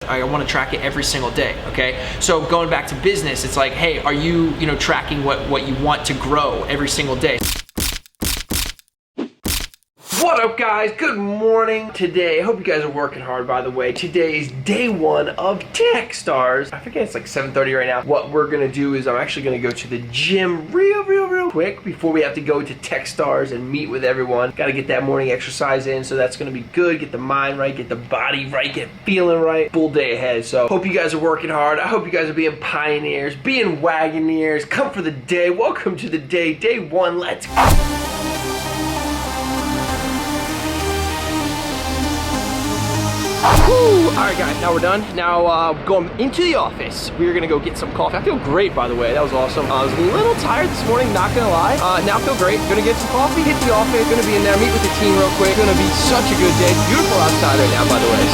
I want to track it every single day, okay? So going back to business, it's like, hey, are you tracking what you want to grow every single day? What up, guys? Good morning. Today, I hope you guys are working hard, by the way. Today is day one of Techstars. I forget, it's like 7:30 right now. What we're gonna do is I'm actually gonna go to the gym real quick before we have to go to Techstars and meet with everyone. Gotta get that morning exercise in, so that's gonna be good. Get the mind right, get the body right, get feeling right. Full day ahead, so hope you guys are working hard. I hope you guys are being pioneers, being wagoneers. Come for the day. Welcome to the day. Day one, let's go. Alright guys, now we're done. Now going into the office. We're gonna go get some coffee. I feel great, by the way. That was awesome. I was a little tired this morning, not gonna lie. Now I feel great. Gonna get some coffee, hit the office, gonna be in there, meet with the team real quick. Gonna be such a good day. Beautiful outside right now, by the way.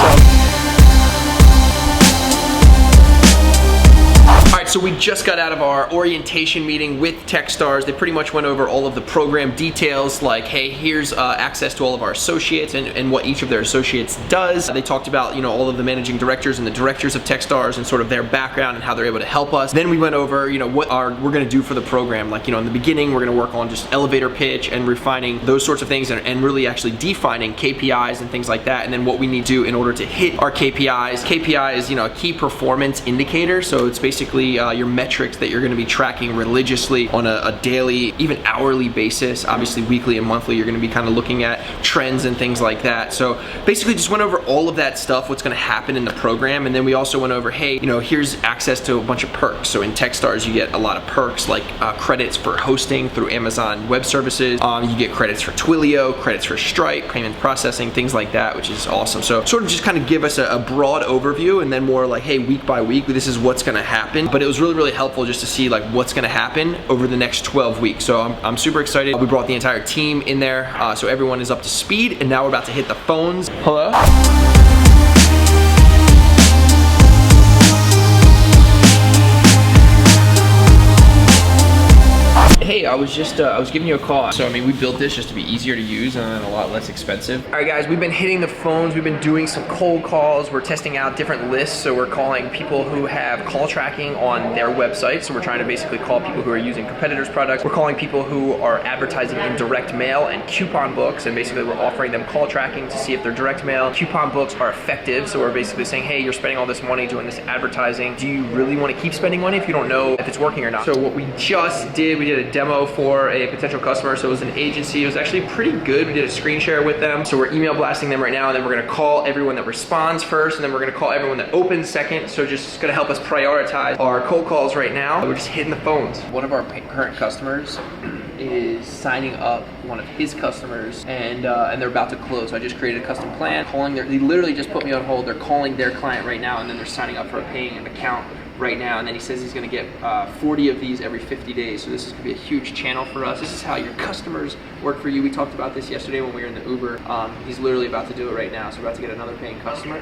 Alright, so we just got out of our orientation meeting with Techstars. They pretty much went over all of the program details, like, hey, here's access to all of our associates and what each of their associates does. They talked about, all of the managing directors and the directors of Techstars and sort of their background and how they're able to help us. Then we went over, what we're gonna do for the program. Like, in the beginning, we're gonna work on just elevator pitch and refining those sorts of things and really actually defining KPIs and things like that. And then what we need to do in order to hit our KPIs. KPI is, a key performance indicator. So it's basically your metrics that you're going to be tracking religiously on a daily, even hourly basis. Obviously weekly and monthly, you're going to be kind of looking at trends and things like that. So basically just went over all of that stuff, what's going to happen in the program. And then we also went over, hey, here's access to a bunch of perks. So in Techstars, you get a lot of perks like credits for hosting through Amazon Web Services. You get credits for Twilio, credits for Stripe, payment processing, things like that, which is awesome. So sort of just kind of give us a broad overview and then more like, hey, week by week, this is what's going to happen. But it was really helpful just to see like what's going to happen over the next 12 weeks. So I'm super excited. We brought the entire team in there, so everyone is up to speed, and now we're about to hit the phones. Hello? Hey, I was giving you a call. So, we built this just to be easier to use and a lot less expensive. All right, guys, we've been hitting the phones. We've been doing some cold calls. We're testing out different lists. So we're calling people who have call tracking on their website. So we're trying to basically call people who are using competitors' products. We're calling people who are advertising in direct mail and coupon books. And basically we're offering them call tracking to see if their direct mail coupon books are effective. So we're basically saying, hey, you're spending all this money doing this advertising. Do you really want to keep spending money if you don't know if it's working or not? So what we just did, we did a demo for a potential customer. So it was an agency. It was actually pretty good. We did a screen share with them. So we're email blasting them right now, and then we're gonna call everyone that responds first, and then we're gonna call everyone that opens second. So just gonna help us prioritize our cold calls right now. We're just hitting the phones. One of our current customers is signing up one of his customers, and they're about to close. So I just created a custom plan. They literally just put me on hold. They're calling their client right now, and then they're signing up for a paying an account right now, and then he says he's going to get 40 of these every 50 days. So this is going to be a huge channel for us. This is how your customers work for you. We talked about this yesterday when we were in the Uber. He's literally about to do it right now. So we're about to get another paying customer.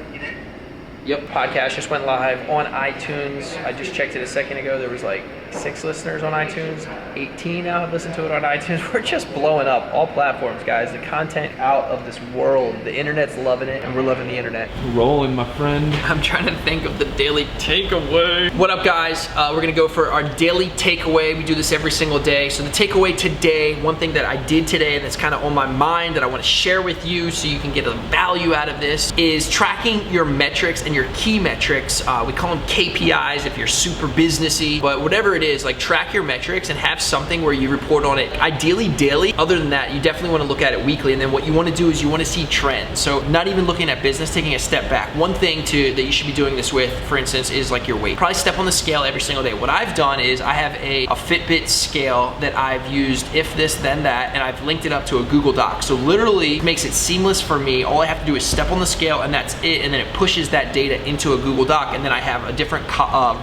Yep, podcast just went live on iTunes. I just checked it a second ago. There was like 6 listeners on iTunes. 18 now have listened to it on iTunes. We're just blowing up all platforms, guys. The content out of this world. The internet's loving it, and we're loving the internet. Rolling, my friend. I'm trying to think of the daily takeaway. What up, guys? We're gonna go for our daily takeaway. We do this every single day. So the takeaway today, one thing that I did today and that's kind of on my mind that I want to share with you so you can get a value out of this is tracking your metrics and your key metrics. We call them KPIs if you're super businessy, but whatever it is, like track your metrics and have something where you report on it, ideally daily. Other than that, you definitely want to look at it weekly, and then what you want to do is you want to see trends. So not even looking at business, taking a step back. One thing that you should be doing this with, for instance, is like your weight. Probably step on the scale every single day. What I've done is I have a Fitbit scale that I've used if this then that, and I've linked it up to a Google Doc. So literally makes it seamless for me. All I have to do is step on the scale, and that's it, and then it pushes that data into a Google Doc, and then I have a different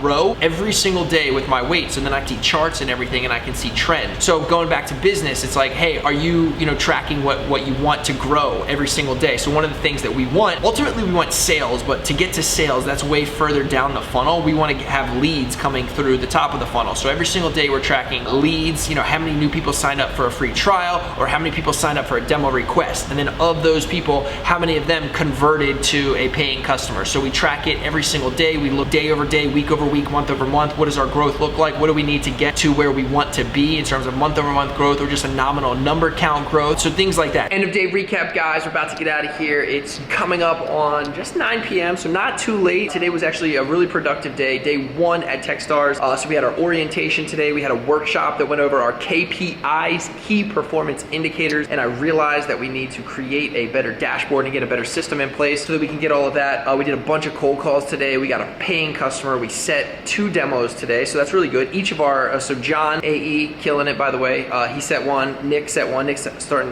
row every single day with my weights. great. So then I see charts and everything and I can see trend. So going back to business, it's like, hey, are you tracking what you want to grow every single day? So one of the things that we want, ultimately we want sales, but to get to sales, that's way further down the funnel. We want to have leads coming through the top of the funnel. So every single day we're tracking leads, how many new people signed up for a free trial or how many people signed up for a demo request. And then of those people, how many of them converted to a paying customer. So we track it every single day. We look day over day, week over week, month over month. What does our growth look like? What do we need to get to where we want to be in terms of month over month growth or just a nominal number count growth? So things like that. End of day recap, guys. We're about to get out of here. It's coming up on just 9 p.m. so not too late. Today was actually a really productive day. Day 1 at Techstars. So we had our orientation today. We had a workshop that went over our KPIs, key performance indicators, and I realized that we need to create a better dashboard and get a better system in place so that we can get all of that. We did a bunch of cold calls today. We got a paying customer. We set 2 demos today, so that's really good. Each of our, so John, AE, killing it, by the way. He set 1, Nick set 1.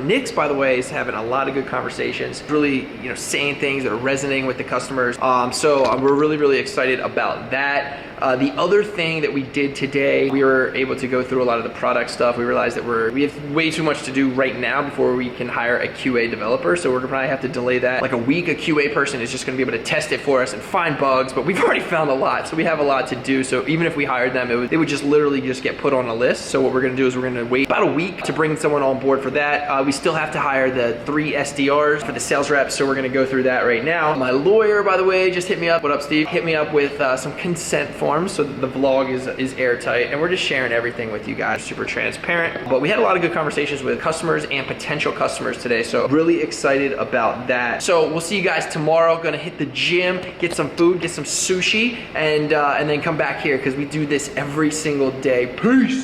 Nick's, by the way, is having a lot of good conversations, really, saying things that are resonating with the customers. So we're really, really excited about that. The other thing that we did today, we were able to go through a lot of the product stuff. We realized that we have way too much to do right now before we can hire a QA developer. So we're gonna probably have to delay that like a week. A QA person is just gonna be able to test it for us and find bugs, but we've already found a lot. So we have a lot to do. So even if we hired them, they would just literally just get put on a list. So what we're gonna do is we're gonna wait about a week to bring someone on board for that. We still have to hire the 3 SDRs for the sales reps. So we're gonna go through that right now. My lawyer, by the way, just hit me up. What up, Steve? Hit me up with some consent forms so that the vlog is airtight, and we're just sharing everything with you guys, super transparent. But we had a lot of good conversations with customers and potential customers today, so really excited about that. So we'll see you guys tomorrow. Gonna hit the gym, get some food, get some sushi, and then come back here because we do this every single day. Peace.